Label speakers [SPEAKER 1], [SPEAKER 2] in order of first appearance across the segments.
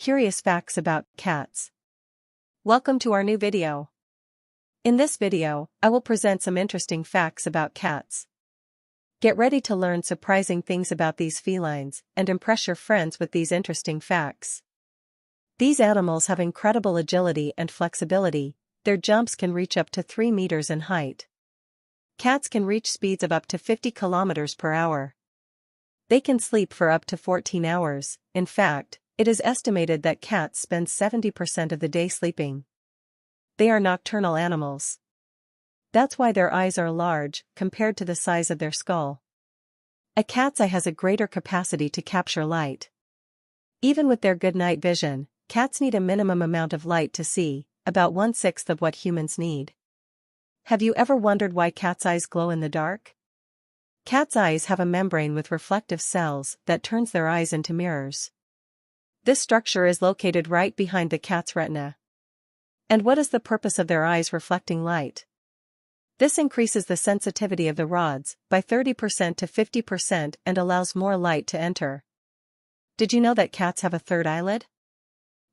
[SPEAKER 1] Curious facts about cats. Welcome to our new video. In this video, I will present some interesting facts about cats. Get ready to learn surprising things about these felines and impress your friends with these interesting facts. These animals have incredible agility and flexibility. Their jumps can reach up to 3 meters in height. Cats can reach speeds of up to 50 kilometers per hour. They can sleep for up to 14 hours. In fact, it is estimated that cats spend 70% of the day sleeping. They are nocturnal animals. That's why their eyes are large, compared to the size of their skull. A cat's eye has a greater capacity to capture light. Even with their good night vision, cats need a minimum amount of light to see, about 1/6 of what humans need. Have you ever wondered why cats' eyes glow in the dark? Cats' eyes have a membrane with reflective cells that turns their eyes into mirrors. This structure is located right behind the cat's retina. And what is the purpose of their eyes reflecting light? This increases the sensitivity of the rods by 30% to 50% and allows more light to enter. Did you know that cats have a third eyelid?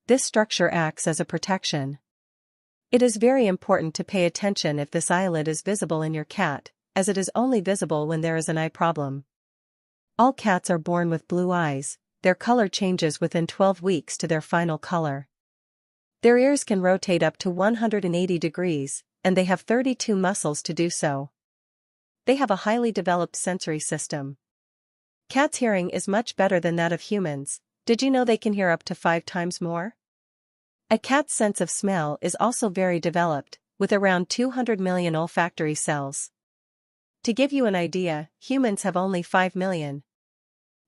[SPEAKER 1] This structure acts as a protection. It is very important to pay attention if this eyelid is visible in your cat, as it is only visible when there is an eye problem. All cats are born with blue eyes. Their color changes within 12 weeks to their final color. Their ears can rotate up to 180 degrees, and they have 32 muscles to do so. They have a highly developed sensory system. Cats' hearing is much better than that of humans. Did you know they can hear up to 5 times more? A cat's sense of smell is also very developed, with around 200 million olfactory cells. To give you an idea, humans have only 5 million.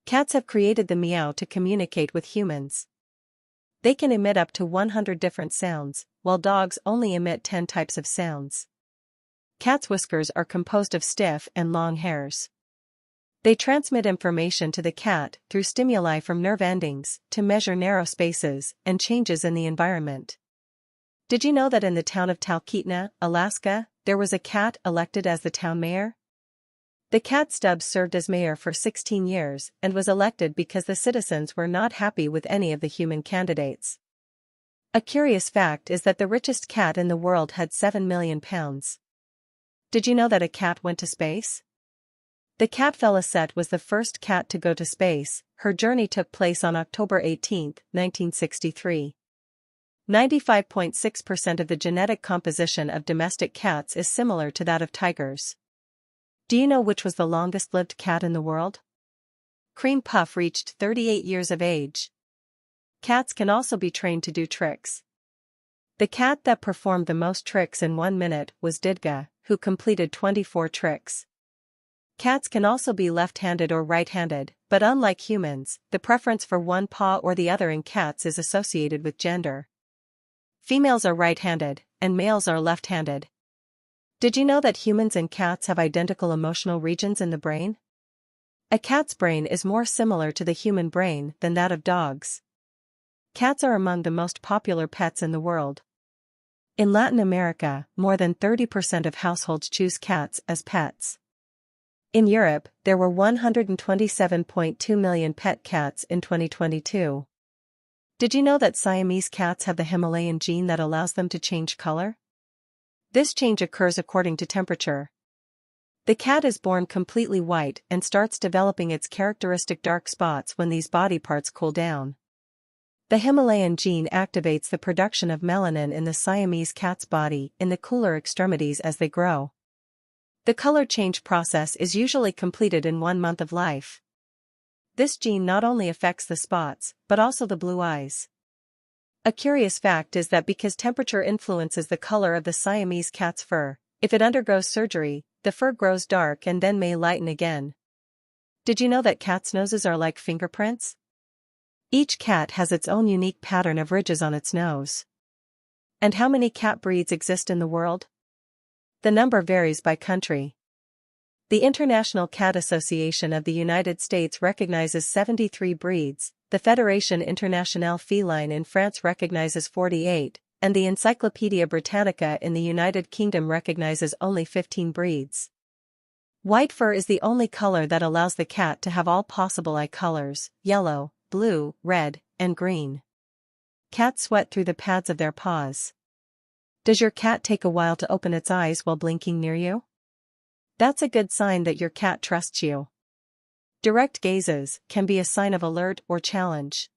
[SPEAKER 1] Cats have created the meow to communicate with humans. They can emit up to 100 different sounds, while dogs only emit 10 types of sounds. Cats' whiskers are composed of stiff and long hairs. They transmit information to the cat through stimuli from nerve endings to measure narrow spaces and changes in the environment. Did you know that in the town of Talkeetna, Alaska, there was a cat elected as the town mayor? The cat Stubbs served as mayor for 16 years and was elected because the citizens were not happy with any of the human candidates. A curious fact is that the richest cat in the world had 7 million pounds. Did you know that a cat went to space? The cat Felicette was the first cat to go to space. Her journey took place on October 18, 1963. 95.6% of the genetic composition of domestic cats is similar to that of tigers. Do you know which was the longest-lived cat in the world? Cream Puff reached 38 years of age. Cats can also be trained to do tricks. The cat that performed the most tricks in 1 minute was Didga, who completed 24 tricks. Cats can also be left-handed or right-handed, but unlike humans, the preference for one paw or the other in cats is associated with gender. Females are right-handed, and males are left-handed. Did you know that humans and cats have identical emotional regions in the brain? A cat's brain is more similar to the human brain than that of dogs. Cats are among the most popular pets in the world. In Latin America, more than 30% of households choose cats as pets. In Europe, there were 127.2 million pet cats in 2022. Did you know that Siamese cats have the Himalayan gene that allows them to change color? This change occurs according to temperature. The cat is born completely white and starts developing its characteristic dark spots when these body parts cool down. The Himalayan gene activates the production of melanin in the Siamese cat's body in the cooler extremities as they grow. The color change process is usually completed in 1 month of life. This gene not only affects the spots, but also the blue eyes. A curious fact is that because temperature influences the color of the Siamese cat's fur, if it undergoes surgery, the fur grows dark and then may lighten again. Did you know that cats' noses are like fingerprints? Each cat has its own unique pattern of ridges on its nose. And how many cat breeds exist in the world? The number varies by country. The International Cat Association of the United States recognizes 73 breeds, the Fédération Internationale Féline in France recognizes 48, and the Encyclopaedia Britannica in the United Kingdom recognizes only 15 breeds. White fur is the only color that allows the cat to have all possible eye colors: yellow, blue, red, and green. Cats sweat through the pads of their paws. Does your cat take a while to open its eyes while blinking near you? That's a good sign that your cat trusts you. Direct gazes can be a sign of alert or challenge.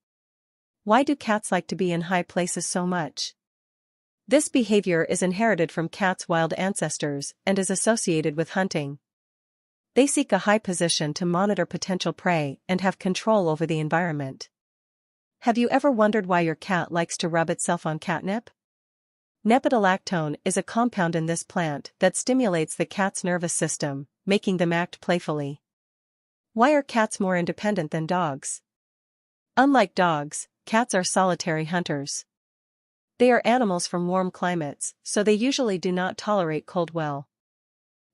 [SPEAKER 1] Why do cats like to be in high places so much? This behavior is inherited from cats' wild ancestors and is associated with hunting. They seek a high position to monitor potential prey and have control over the environment. Have you ever wondered why your cat likes to rub itself on catnip? Nepentolactone is a compound in this plant that stimulates the cat's nervous system, making them act playfully. Why are cats more independent than dogs? Unlike dogs, cats are solitary hunters. They are animals from warm climates, so they usually do not tolerate cold well.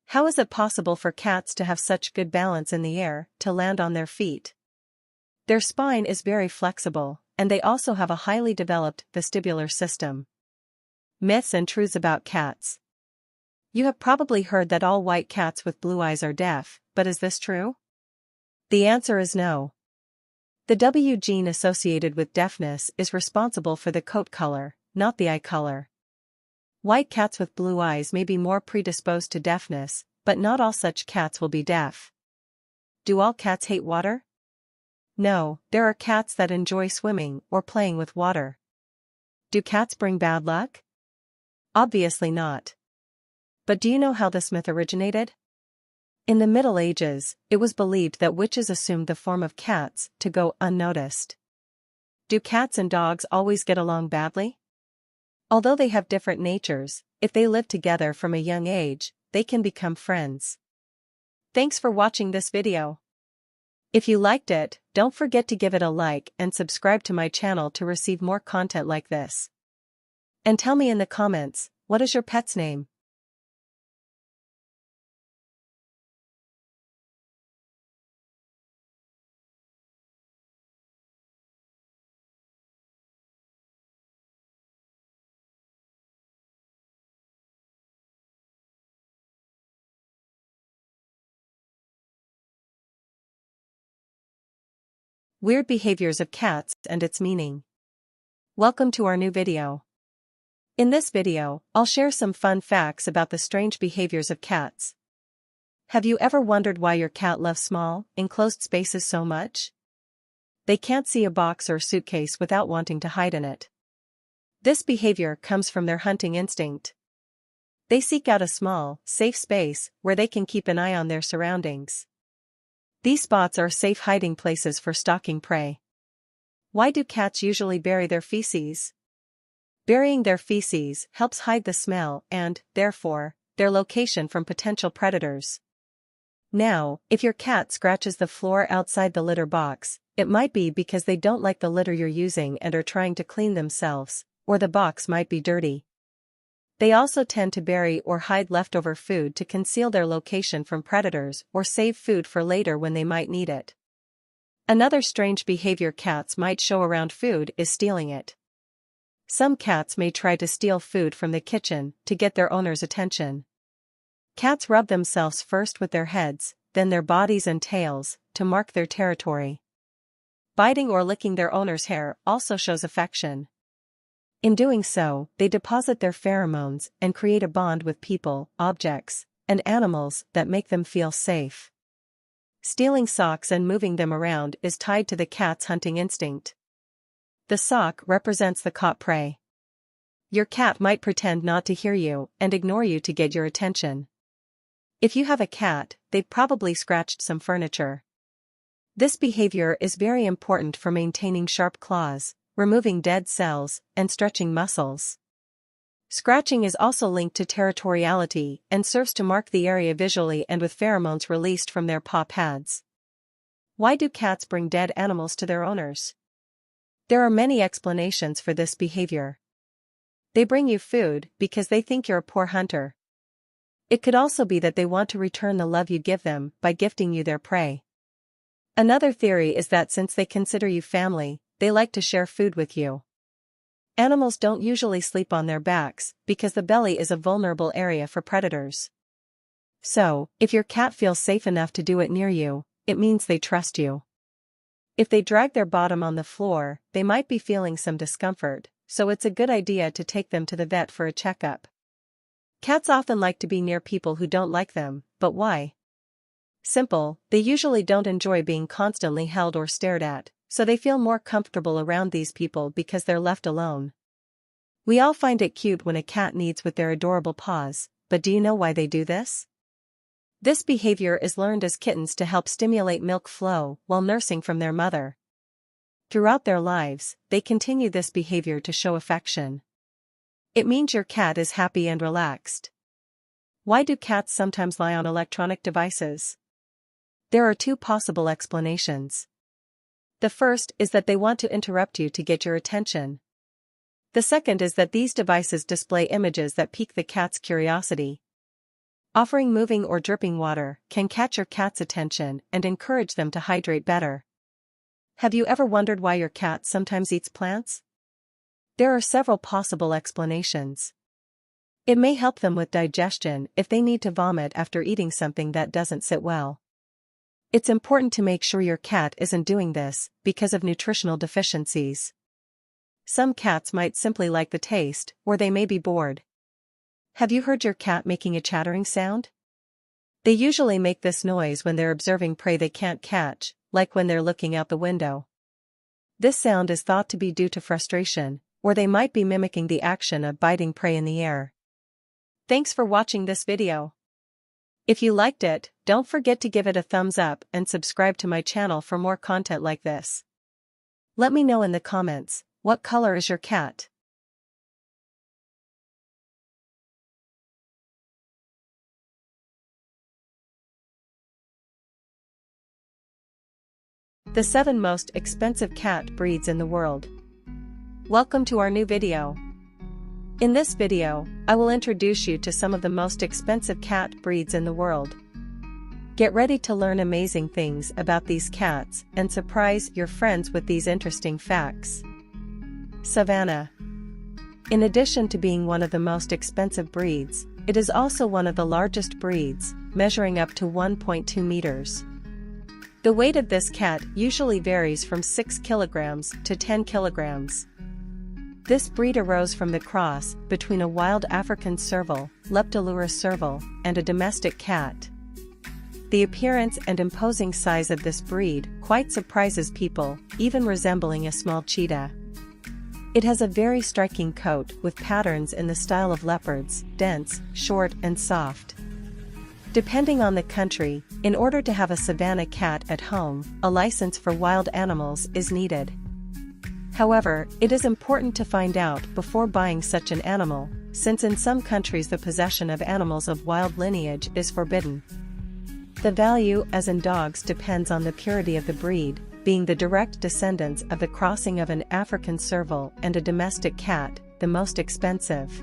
[SPEAKER 1] How is it possible for cats to have such good balance in the air, to land on their feet? Their spine is very flexible, and they also have a highly developed vestibular system. Myths and truths about cats. You have probably heard that all white cats with blue eyes are deaf, but is this true? The answer is no. The W gene associated with deafness is responsible for the coat color, not the eye color. White cats with blue eyes may be more predisposed to deafness, but not all such cats will be deaf. Do all cats hate water? No, there are cats that enjoy swimming or playing with water. Do cats bring bad luck? Obviously not. But do you know how this myth originated? In the Middle Ages, it was believed that witches assumed the form of cats to go unnoticed. Do cats and dogs always get along badly? Although they have different natures, if they live together from a young age, they can become friends. Thanks for watching this video. If you liked it, don't forget to give it a like and subscribe to my channel to receive more content like this. And tell me in the comments, what is your pet's name? Weird behaviors of cats and its meaning. Welcome to our new video. In this video, I'll share some fun facts about the strange behaviors of cats. Have you ever wondered why your cat loves small, enclosed spaces so much? They can't see a box or suitcase without wanting to hide in it. This behavior comes from their hunting instinct. They seek out a small, safe space where they can keep an eye on their surroundings. These spots are safe hiding places for stalking prey. Why do cats usually bury their feces? Burying their feces helps hide the smell and, therefore, their location from potential predators. Now, if your cat scratches the floor outside the litter box, it might be because they don't like the litter you're using and are trying to clean themselves, or the box might be dirty. They also tend to bury or hide leftover food to conceal their location from predators or save food for later when they might need it. Another strange behavior cats might show around food is stealing it. Some cats may try to steal food from the kitchen to get their owner's attention. Cats rub themselves first with their heads, then their bodies and tails, to mark their territory. Biting or licking their owner's hair also shows affection. In doing so, they deposit their pheromones and create a bond with people, objects, and animals that make them feel safe. Stealing socks and moving them around is tied to the cat's hunting instinct. The sock represents the caught prey. Your cat might pretend not to hear you and ignore you to get your attention. If you have a cat, they've probably scratched some furniture. This behavior is very important for maintaining sharp claws, removing dead cells, and stretching muscles. Scratching is also linked to territoriality and serves to mark the area visually and with pheromones released from their paw pads. Why do cats bring dead animals to their owners? There are many explanations for this behavior. They bring you food because they think you're a poor hunter. It could also be that they want to return the love you give them by gifting you their prey. Another theory is that since they consider you family, they like to share food with you. Animals don't usually sleep on their backs because the belly is a vulnerable area for predators. So, if your cat feels safe enough to do it near you, it means they trust you. If they drag their bottom on the floor, they might be feeling some discomfort, so it's a good idea to take them to the vet for a checkup. Cats often like to be near people who don't like them, but why? Simple, they usually don't enjoy being constantly held or stared at, so they feel more comfortable around these people because they're left alone. We all find it cute when a cat kneads with their adorable paws, but do you know why they do this? This behavior is learned as kittens to help stimulate milk flow while nursing from their mother. Throughout their lives, they continue this behavior to show affection. It means your cat is happy and relaxed. Why do cats sometimes lie on electronic devices? There are two possible explanations. The first is that they want to interrupt you to get your attention. The second is that these devices display images that pique the cat's curiosity. Offering moving or dripping water can catch your cat's attention and encourage them to hydrate better. Have you ever wondered why your cat sometimes eats plants? There are several possible explanations. It may help them with digestion if they need to vomit after eating something that doesn't sit well. It's important to make sure your cat isn't doing this because of nutritional deficiencies. Some cats might simply like the taste, or they may be bored. Have you heard your cat making a chattering sound? They usually make this noise when they're observing prey they can't catch, like when they're looking out the window. This sound is thought to be due to frustration, or they might be mimicking the action of biting prey in the air. Thanks for watching this video. If you liked it, don't forget to give it a thumbs up and subscribe to my channel for more content like this. Let me know in the comments, what color is your cat? The 7 most expensive cat breeds in the world. Welcome to our new video. In this video, I will introduce you to some of the most expensive cat breeds in the world. Get ready to learn amazing things about these cats and surprise your friends with these interesting facts. Savannah. In addition to being one of the most expensive breeds, it is also one of the largest breeds, measuring up to 1.2 meters. The weight of this cat usually varies from 6 kilograms to 10 kilograms. This breed arose from the cross between a wild African serval, Leptolurus serval, and a domestic cat. The appearance and imposing size of this breed quite surprises people, even resembling a small cheetah. It has a very striking coat with patterns in the style of leopards, dense, short and soft. Depending on the country, in order to have a Savannah cat at home, a license for wild animals is needed. However, it is important to find out before buying such an animal, since in some countries the possession of animals of wild lineage is forbidden. The value, as in dogs, depends on the purity of the breed, being the direct descendants of the crossing of an African serval and a domestic cat, the most expensive.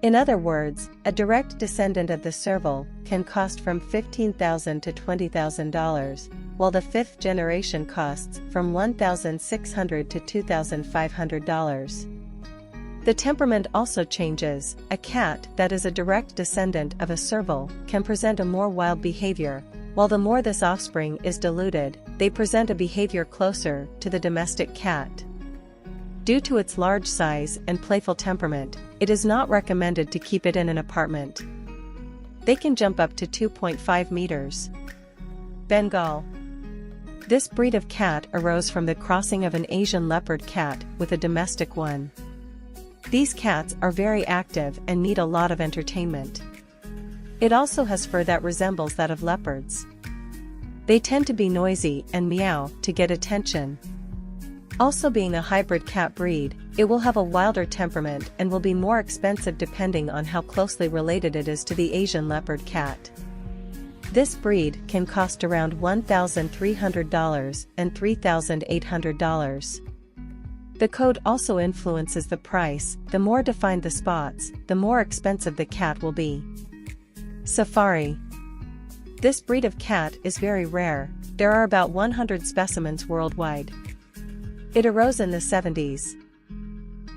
[SPEAKER 1] In other words, a direct descendant of the serval can cost from $15,000 to $20,000, while the 5th generation costs from $1,600 to $2,500. The temperament also changes. A cat that is a direct descendant of a serval can present a more wild behavior, while the more this offspring is diluted, they present a behavior closer to the domestic cat. Due to its large size and playful temperament, it is not recommended to keep it in an apartment. They can jump up to 2.5 meters. Bengal. This breed of cat arose from the crossing of an Asian leopard cat with a domestic one. These cats are very active and need a lot of entertainment. It also has fur that resembles that of leopards. They tend to be noisy and meow to get attention. Also, being a hybrid cat breed, it will have a wilder temperament and will be more expensive depending on how closely related it is to the Asian leopard cat. This breed can cost around $1,300 and $3,800. The coat also influences the price. The more defined the spots, the more expensive the cat will be. Safari. This breed of cat is very rare. There are about 100 specimens worldwide. It arose in the 70s.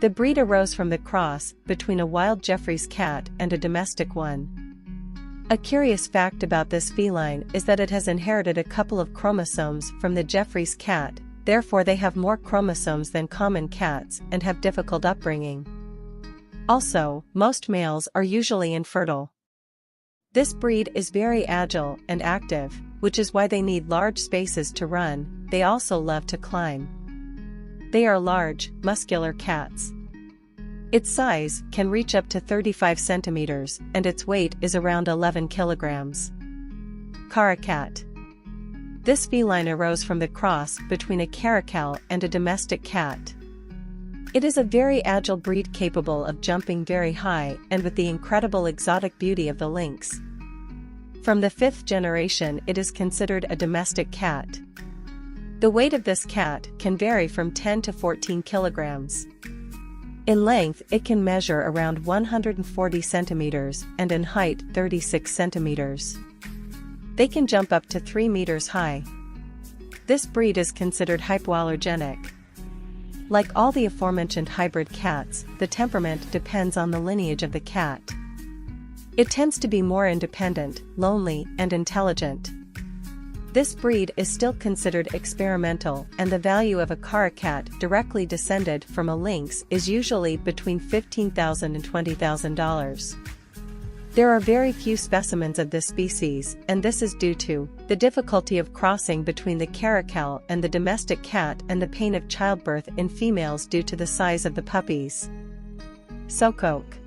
[SPEAKER 1] The breed arose from the cross between a wild Jeffries cat and a domestic one. A curious fact about this feline is that it has inherited a couple of chromosomes from the Jeffries cat, therefore they have more chromosomes than common cats and have difficult upbringing. Also, most males are usually infertile. This breed is very agile and active, which is why they need large spaces to run. They also love to climb. They are large, muscular cats. Its size can reach up to 35 centimeters, and its weight is around 11 kilograms. Caracat. This feline arose from the cross between a caracal and a domestic cat. It is a very agile breed capable of jumping very high and with the incredible exotic beauty of the lynx. From the 5th generation it is considered a domestic cat. The weight of this cat can vary from 10 to 14 kilograms. In length it can measure around 140 centimeters and in height 36 centimeters. They can jump up to 3 meters high. This breed is considered hypoallergenic. Like all the aforementioned hybrid cats, the temperament depends on the lineage of the cat. It tends to be more independent, lonely, and intelligent. This breed is still considered experimental, and the value of a caracat directly descended from a lynx is usually between $15,000 and $20,000. There are very few specimens of this species, and this is due to the difficulty of crossing between the caracal and the domestic cat and the pain of childbirth in females due to the size of the puppies. Sokoke.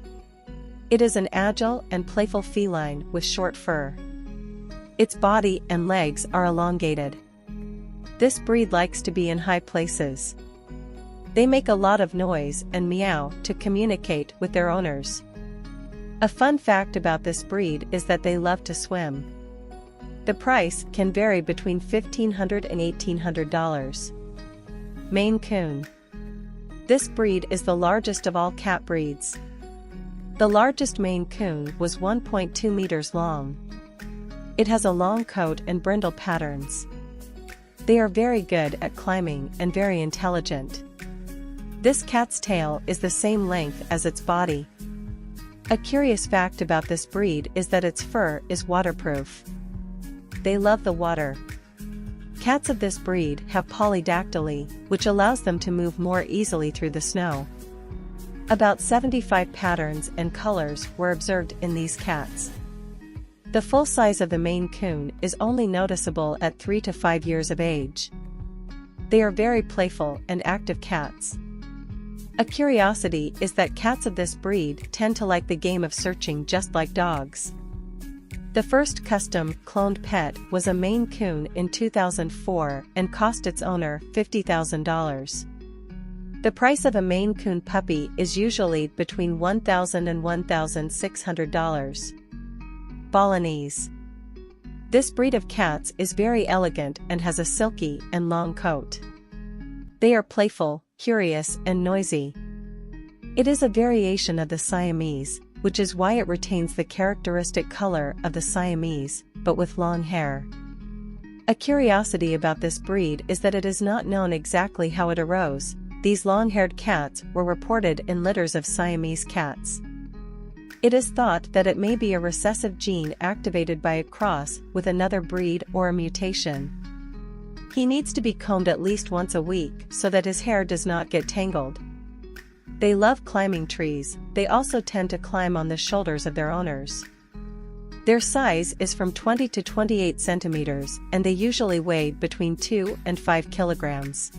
[SPEAKER 1] It is an agile and playful feline with short fur. Its body and legs are elongated. This breed likes to be in high places. They make a lot of noise and meow to communicate with their owners. A fun fact about this breed is that they love to swim. The price can vary between $1,500 and $1,800. Maine Coon. This breed is the largest of all cat breeds. The largest Maine Coon was 1.2 meters long. It has a long coat and brindle patterns. They are very good at climbing and very intelligent. This cat's tail is the same length as its body. A curious fact about this breed is that its fur is waterproof. They love the water. Cats of this breed have polydactyly, which allows them to move more easily through the snow. About 75 patterns and colors were observed in these cats. The full size of the Maine Coon is only noticeable at 3 to 5 years of age. They are very playful and active cats. A curiosity is that cats of this breed tend to like the game of searching just like dogs. The first custom cloned pet was a Maine Coon in 2004 and cost its owner $50,000. The price of a Maine Coon puppy is usually between $1,000 and $1,600. Balinese. This breed of cats is very elegant and has a silky and long coat. They are playful, curious, and noisy. It is a variation of the Siamese, which is why it retains the characteristic color of the Siamese, but with long hair. A curiosity about this breed is that it is not known exactly how it arose. These long-haired cats were reported in litters of Siamese cats. It is thought that it may be a recessive gene activated by a cross with another breed or a mutation. He needs to be combed at least once a week so that his hair does not get tangled. They love climbing trees. They also tend to climb on the shoulders of their owners. Their size is from 20 to 28 centimeters, and they usually weigh between 2 and 5 kilograms.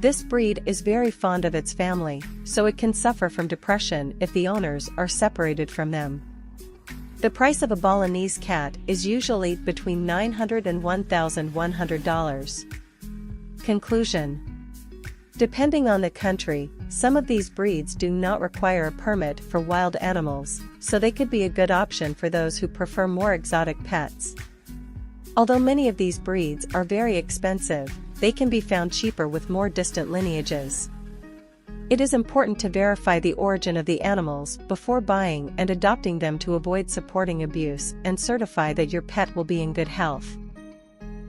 [SPEAKER 1] This breed is very fond of its family, so it can suffer from depression if the owners are separated from them. The price of a Balinese cat is usually between $900 and $1,100. Conclusion. Depending on the country, some of these breeds do not require a permit for wild animals, so they could be a good option for those who prefer more exotic pets. Although many of these breeds are very expensive, they can be found cheaper with more distant lineages. It is important to verify the origin of the animals before buying and adopting them to avoid supporting abuse and certify that your pet will be in good health.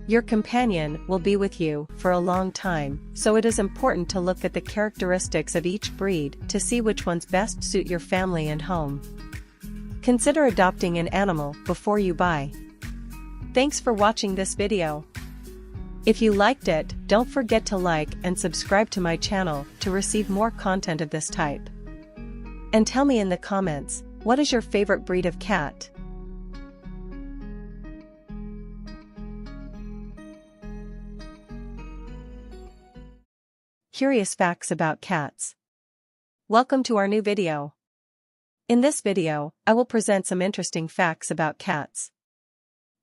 [SPEAKER 1] Your companion will be with you for a long time, so it is important to look at the characteristics of each breed to see which ones best suit your family and home. Consider adopting an animal before you buy. Thanks for watching this video. If you liked it, don't forget to like and subscribe to my channel to receive more content of this type. And tell me in the comments, what is your favorite breed of cat? Curious facts about cats. Welcome to our new video. In this video, I will present some interesting facts about cats.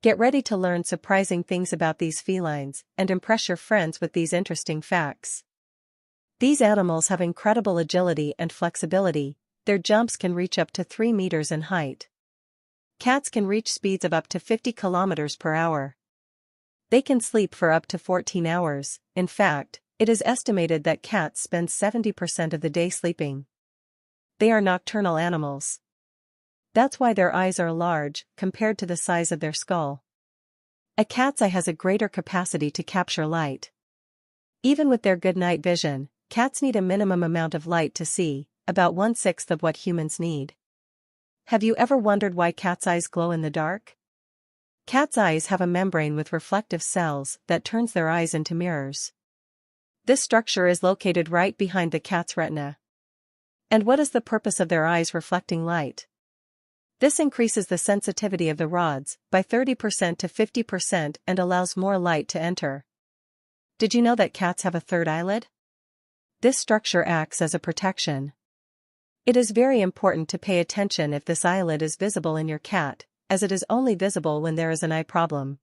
[SPEAKER 1] Get ready to learn surprising things about these felines and impress your friends with these interesting facts. These animals have incredible agility and flexibility. Their jumps can reach up to 3 meters in height. Cats can reach speeds of up to 50 kilometers per hour. They can sleep for up to 14 hours. In fact, it is estimated that cats spend 70% of the day sleeping. They are nocturnal animals. That's why their eyes are large compared to the size of their skull. A cat's eye has a greater capacity to capture light. Even with their good night vision, cats need a minimum amount of light to see, about 1/6 of what humans need. Have you ever wondered why cats' eyes glow in the dark? Cats' eyes have a membrane with reflective cells that turns their eyes into mirrors. This structure is located right behind the cat's retina. And what is the purpose of their eyes reflecting light? This increases the sensitivity of the rods by 30% to 50% and allows more light to enter. Did you know that cats have a third eyelid? This structure acts as a protection. It is very important to pay attention if this eyelid is visible in your cat, as it is only visible when there is an eye problem.